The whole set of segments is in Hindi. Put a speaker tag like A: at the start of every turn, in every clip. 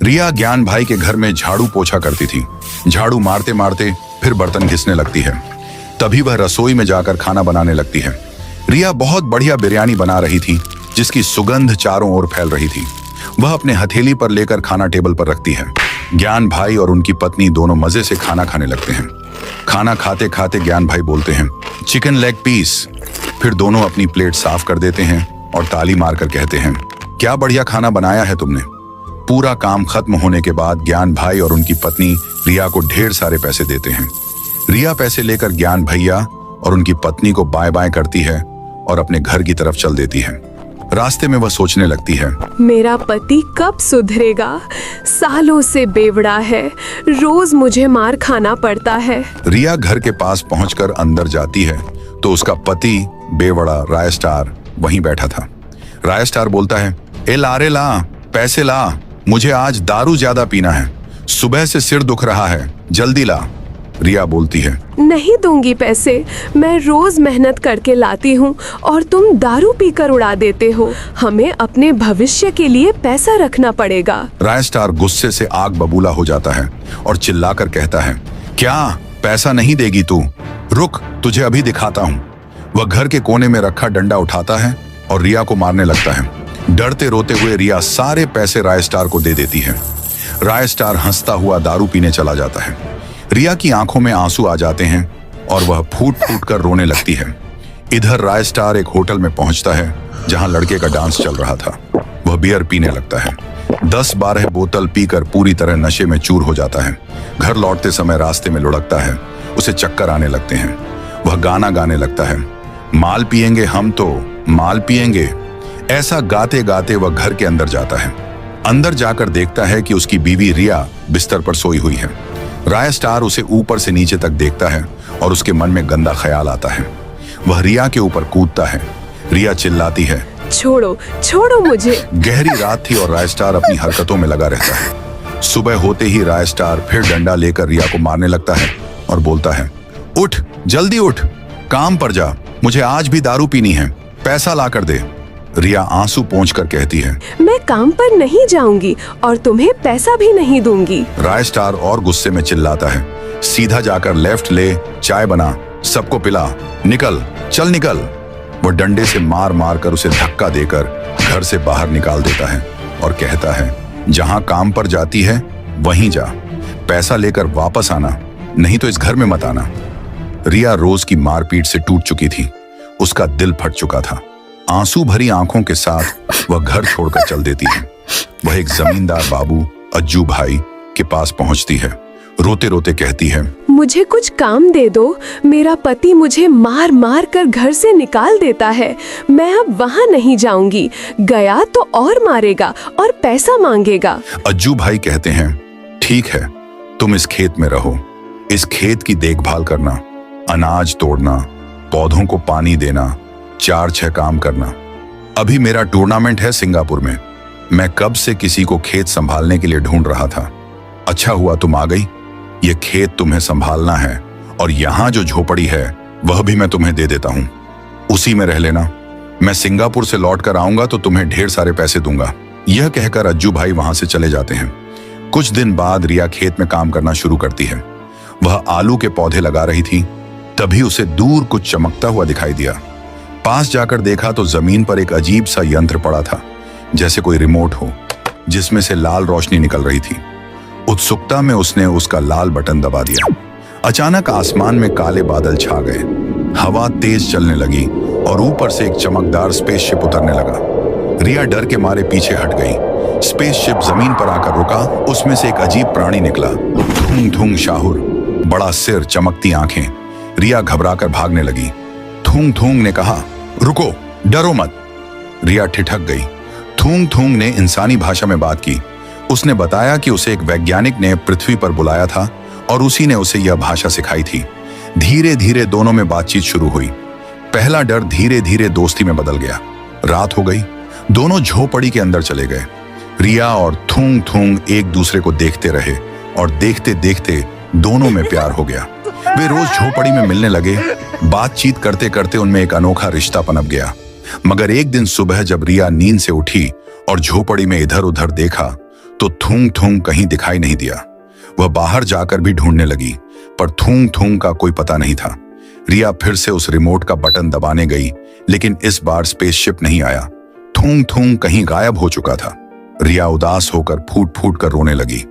A: रिया ज्ञान भाई के घर में झाड़ू पोछा करती थी। झाड़ू मारते मारते फिर बर्तन घिसने लगती है। तभी वह रसोई में जाकर खाना बनाने लगती है। रिया बहुत बढ़िया बिरयानी बना रही थी जिसकी सुगंध चारों ओर फैल रही थी। वह अपने हथेली पर लेकर खाना टेबल पर रखती है। ज्ञान भाई और उनकी पत्नी दोनों मजे से खाना खाने लगते हैं। खाना खाते खाते ज्ञान भाई बोलते हैं, चिकन लेग पीस। फिर दोनों अपनी प्लेट साफ कर देते हैं और ताली मारकर कहते हैं, क्या बढ़िया खाना बनाया है तुमने। पूरा काम खत्म होने के बाद ज्ञान भाई और उनकी पत्नी रिया को ढेर सारे पैसे देते हैं। रिया पैसे लेकर ज्ञान भैया और उनकी पत्नी को बाय बाय करती है और अपने घर की तरफ चल देती है। रास्ते में वह सोचने लगती है,
B: मेरा पति कब सुधरेगा। सालों से बेवड़ा है, रोज मुझे मार खाना पड़ता है।
A: रिया घर के पास पहुंचकर अंदर जाती है तो उसका पति बेवड़ा राय स्टार वहीं बैठा था। राय स्टार बोलता है, ए ला रे ला, पैसे ला, मुझे आज दारू ज्यादा पीना है, सुबह से सिर दुख रहा है, जल्दी ला। रिया बोलती है,
B: नहीं दूंगी पैसे, मैं रोज मेहनत करके लाती हूँ और तुम दारू पीकर उड़ा देते हो। हमें अपने भविष्य के लिए पैसा रखना पड़ेगा।
A: राय स्टार गुस्से से आग बबूला हो जाता है और चिल्लाकर कहता है, क्या पैसा नहीं देगी तू? रुक, तुझे अभी दिखाता हूँ। वह घर के कोने में रखा डंडा उठाता है और रिया को मारने लगता है। डरते रोते हुए रिया सारे पैसे राय स्टार को दे देती है। राय स्टार हंसता हुआ दारू पीने चला जाता है। रिया की आंखों में आंसू आ जाते हैं और वह फूट फूट कर रोने लगती है। इधर राय स्टार एक होटल में पहुंचता है जहां लड़के का डांस चल रहा था। वह बियर पीने लगता है। 10-12 बोतल पीकर पूरी तरह नशे में चूर हो जाता है। घर लौटते समय रास्ते में लुढ़कता है, उसे चक्कर आने लगते हैं। वह गाना गाने लगता है, माल पिएंगे हम तो माल पिएंगे। ऐसा गाते गाते वह घर के अंदर जाता है। अंदर जाकर देखता है कि उसकी बीवी रिया बिस्तर पर सोई हुई है। राय स्टार उसे ऊपर से नीचे तक देखता है और उसके मन में गंदा ख्याल आता है। वह रिया के ऊपर कूदता है। रिया चिल्लाती है,
B: छोड़ो छोड़ो मुझे।
A: गहरी रात थी और राय स्टार अपनी हरकतों में लगा रहता है। सुबह होते ही राय स्टार फिर डंडा लेकर रिया को मारने लगता है और बोलता है, उठ, जल्दी उठ, काम पर जा, मुझे आज भी दारू पीनी है, पैसा ला कर दे। रिया आंसू पोंछकर कहती है,
B: मैं काम पर नहीं जाऊंगी और तुम्हें पैसा भी नहीं दूंगी।
A: राय स्टार और गुस्से में चिल्लाता है, सीधा जाकर लेफ्ट ले, चाय बना, सबको पिला, निकल, चल निकल। वो डंडे से मार मार कर उसे धक्का देकर घर से बाहर निकाल देता है और कहता है, जहां काम पर जाती है वहीं जा, पैसा लेकर वापस आना, नहीं तो इस घर में मत आना। रिया रोज की मारपीट से टूट चुकी थी। उसका दिल फट चुका था। आंसू भरी आंखों के साथ वह घर छोड़कर चल देती है। वह एक जमींदार बाबू अज्जू भाई के पास पहुंचती है। रोते रोते कहती है,
B: मुझे कुछ काम दे दो, मेरा पति मुझे मार मार कर घर से निकाल देता है। मैं अब वहाँ नहीं जाऊंगी, गया तो और मारेगा और पैसा मांगेगा।
A: अज्जू भाई कहते हैं, ठीक है, तुम इस खेत में रहो, इस खेत की देखभाल करना, अनाज तोड़ना, पौधों को पानी देना, 4-6 काम करना। अभी मेरा टूर्नामेंट है सिंगापुर में, मैं कब से किसी को खेत संभालने के लिए ढूंढ रहा था। अच्छा हुआ तुम आ गई। ये खेत तुम्हें संभालना है और यहाँ जो झोपड़ी है वह भी मैं तुम्हें दे देता हूँ, उसी में रह लेना। मैं सिंगापुर से लौट कर आऊंगा तो तुम्हें ढेर सारे पैसे दूंगा। यह कहकर अज्जू भाई वहां से चले जाते हैं। कुछ दिन बाद रिया खेत में काम करना शुरू करती है। वह आलू के पौधे लगा रही थी, तभी उसे दूर कुछ चमकता हुआ दिखाई दिया। पास जाकर देखा तो जमीन पर एक अजीब सा यंत्र पड़ा था, जैसे कोई रिमोट हो, जिसमें से लाल रोशनी निकल रही थी। उत्सुकता में उसने उसका लाल बटन दबा दिया। अचानक आसमान में काले बादल छा गए, हवा तेज चलने लगी और ऊपर से एक चमकदार स्पेसशिप उतरने लगा। रिया डर के मारे पीछे हट गई। स्पेसशिप जमीन पर आकर रुका। उसमें से एक अजीब प्राणी निकला, धूम धूम शाहुर, बड़ा सिर, चमकती आंखें। रिया घबराकर भागने लगी। थूंग थूंग ने कहा, रुको, डरो मत। रिया ठिठक गई। थूंग थूंग ने इंसानी भाषा में बात की। उसने बताया कि उसे एक वैज्ञानिक ने पृथ्वी पर बुलाया था और उसी ने उसे यह भाषा सिखाई थी। धीरे धीरे दोनों में बातचीत शुरू हुई। पहला डर धीरे धीरे दोस्ती में बदल गया। रात हो गई, दोनों झोपड़ी के अंदर चले गए। रिया और थूंग थूंग एक दूसरे को देखते रहे और देखते देखते दोनों में प्यार हो गया। वे रोज झोपड़ी में मिलने लगे। बातचीत करते करते उनमें एक अनोखा रिश्ता पनप गया। मगर एक दिन सुबह जब रिया नींद से उठी और झोपड़ी में इधर उधर देखा तो थूंग थूंग कहीं दिखाई नहीं दिया। वह बाहर जाकर भी ढूंढने लगी, पर थूंग थूंग का कोई पता नहीं था। रिया फिर से उस रिमोट का बटन दबाने गई, लेकिन इस बार स्पेसशिप नहीं आया। थूंग थूंग कहीं गायब हो चुका था। रिया उदास होकर फूट फूट कर रोने लगी।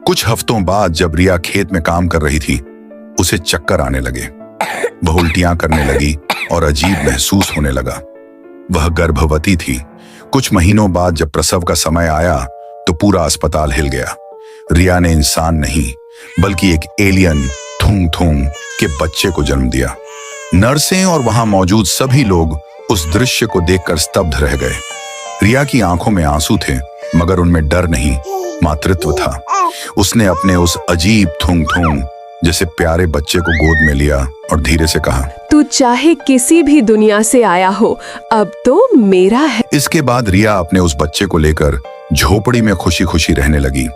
A: कुछ हफ्तों बाद जब रिया खेत में काम कर रही थी, उसे चक्कर आने लगे। वह उल्टियां करने लगी और अजीब महसूस होने लगा। वह गर्भवती थी। कुछ महीनों बाद जब प्रसव का समय आया तो पूरा अस्पताल हिल गया। रिया ने इंसान नहीं बल्कि एक एलियन थूंग थूंग के बच्चे को जन्म दिया। नर्सें और वहां मौजूद सभी लोग उस दृश्य को देखकर स्तब्ध रह गए। रिया की आंखों में आंसू थे, मगर उनमें डर नहीं, मातृत्व था। उसने अपने उस अजीब थूंग थूंग जैसे प्यारे बच्चे को गोद में लिया और धीरे से कहा,
B: तू चाहे किसी भी दुनिया से आया हो, अब तो मेरा है।
A: इसके बाद रिया अपने उस बच्चे को लेकर झोपड़ी में खुशी खुशी रहने लगी।